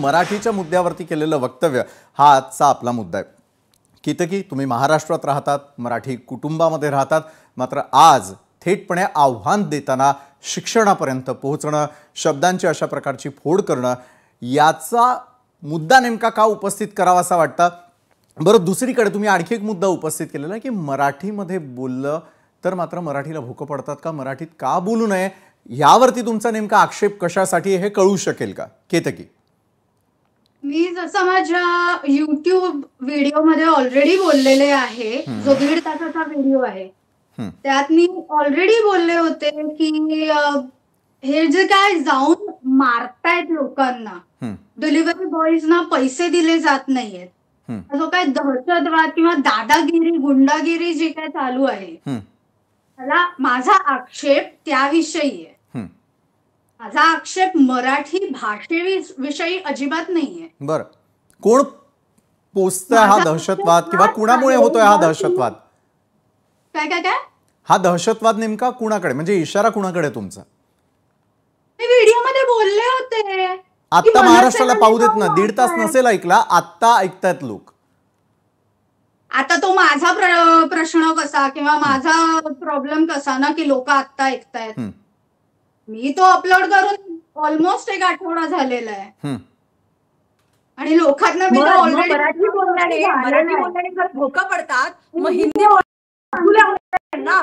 मराठीच्या मुद्द्यावरती केलेलं वक्तव्य हा आजचा आपला मुद्दा आहे। केतकी, तुम्ही महाराष्ट्रात राहतात, मराठी कुटुंबामध्ये राहतात, मात्र आज थेटपणे आव्हान देताना शिक्षणापर्यंत पोहोचणं, शब्दांची अशा प्रकारची फोड करणं, याचा मुद्दा नेमका का उपस्थित करावासा वाटतं? बरं, दुसरीकडे तुम्ही आणखी एक मुद्दा उपस्थित केलेला आहे की मराठीमध्ये बोललं तर मात्र मराठीला भोकं पडतात का, मराठीत का बोलू नये, यावरती तुमचा नेमका आक्षेप कशासाठी हे कळू शकेल का? केतकी, मी जसं माझ्या YouTube व्हिडिओमध्ये ऑलरेडी बोललेले आहे, जो 1.5 तासाचा व्हिडिओ आहे, त्यात मी ऑलरेडी बोलले होते की हे जे काय जाऊन मारतायत लोकांना, डिलिव्हरी बॉयजना पैसे दिले जात नाहीयेत, जो काय दहशतवाद किंवा दादागिरी, गुंडागिरी जी काय चालू आहे, त्याला माझा आक्षेप त्याविषयी आहे। माझा आक्षेप मराठी भाषेविषयी अजिबात नाहीये। बरं, कोण पोचतोय हा दहशतवाद किंवा कुणामुळे होतोय हा दहशतवाद? काय काय काय हा दहशतवाद नेमका कुणाकडे, म्हणजे इशारा कुणाकडे तुमचा? मी व्हिडिओमध्ये बोलले होते। आता महाराष्ट्राला पाहू देत ना, 1.5 तास नसेल ऐकला, आता ऐकतायत लोक। आता तो माझा प्रश्न कसा किंवा माझा प्रॉब्लेम कसा ना की लोक आता ऐकतायत। मी तो अपलोड करून ऑलमोस्ट 1 आठवडा झालेला आहे आणि लोकांना मी ऑलरेडी मराठी बोलण्याने जर भोकं पडतात, मग हिंदी ना,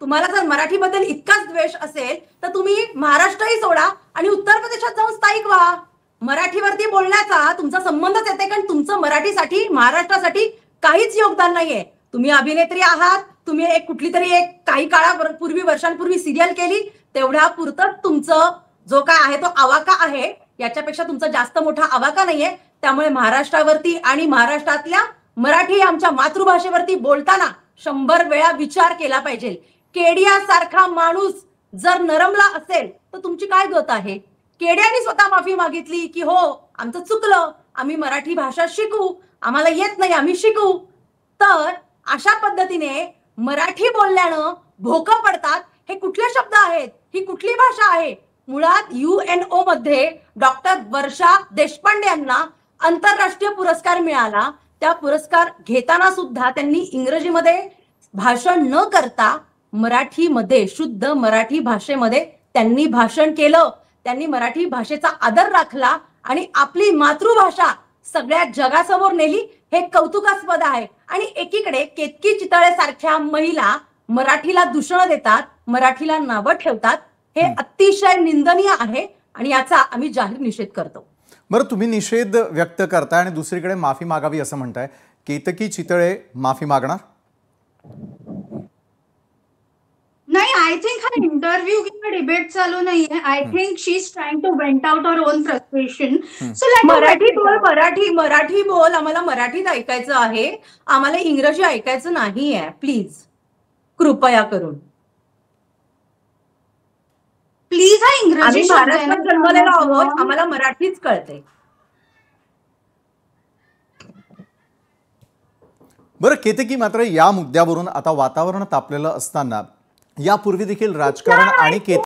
तुम्हाला जर मराठीबद्दल इतकाच द्वेष असेल तर तुम्ही महाराष्ट्रही सोडा आणि उत्तर प्रदेशात जाऊन स्थायिक व्हा। मराठीवरती बोलण्याचा तुमचा संबंधच येते, कारण तुमचं मराठीसाठी, महाराष्ट्रासाठी काहीच योगदान नाहीये। तुम्ही अभिनेत्री आहात, तुम्ही एक कुठली तरी एक काही काळापूर्वी, वर्षांपूर्वी सिरियल केली, तेवढ्या पुरतच तुमचं जो काय आहे तो आवाका आहे, याच्यापेक्षा तुमचा जास्त मोठा आवाका नाहीये। त्यामुळे महाराष्ट्रावरती आणि महाराष्ट्रातल्या मराठी आमच्या मातृभाषेवरती बोलताना 100 वेळा विचार केला पाहिजे। केडियासारखा माणूस जर नरमला असेल तर तुमची काय गत आहे? केड्याने स्वतः माफी मागितली की हो आमचं चुकलं, आम्ही मराठी भाषा शिकू, आम्हाला येत नाही, आम्ही शिकू। तर अशा पद्धतीने मराठी बोलल्यानं भोकं पडतात, हे कुठले शब्द आहेत, ही कुठली भाषा आहे? मुळात UNO मध्ये डॉक्टर वर्षा देशपांडे यांना आंतरराष्ट्रीय पुरस्कार मिळाला। त्या पुरस्कार घेताना सुद्धा त्यांनी इंग्रजीमध्ये भाषण न करता मराठीमध्ये, शुद्ध मराठी भाषेमध्ये त्यांनी भाषण केलं। त्यांनी मराठी भाषेचा आदर राखला आणि आपली मातृभाषा सगळ्या जगासमोर नेली, हे कौतुकास्पद आहे। आणि एकीकडे केतकी चितळे सारख्या महिला मराठीला दूषण देतात, मराठीला नावं ठेवतात, हे अतिशय निंदनीय आहे आणि याचा आम्ही जाहीर निषेध करतो। बरं, तुम्ही निषेध व्यक्त करताय आणि दुसरीकडे माफी मागावी असं म्हणताय, केतकी चितळे माफी मागणार नाही? आय थिंक हा इंटरव्ह्यू किंवा डिबेट चालू नाहीये। I think she is trying to vent out her own frustration. So Marathi बोल, मराठी बोल, आम्हाला मराठीत ऐकायचं आहे, आम्हाला इंग्रजी ऐकायचं नाहीये, प्लीज कृपया करून। प्लीज हा इंग्रजी महाराष्ट्रात जन्मलेलो आहोत, आम्हाला मराठीच कळते। बरं केतकी, मात्र या मुद्द्यावरून आता वातावरण तापलेलं असताना यापूर्वी देखील राजकारण आणि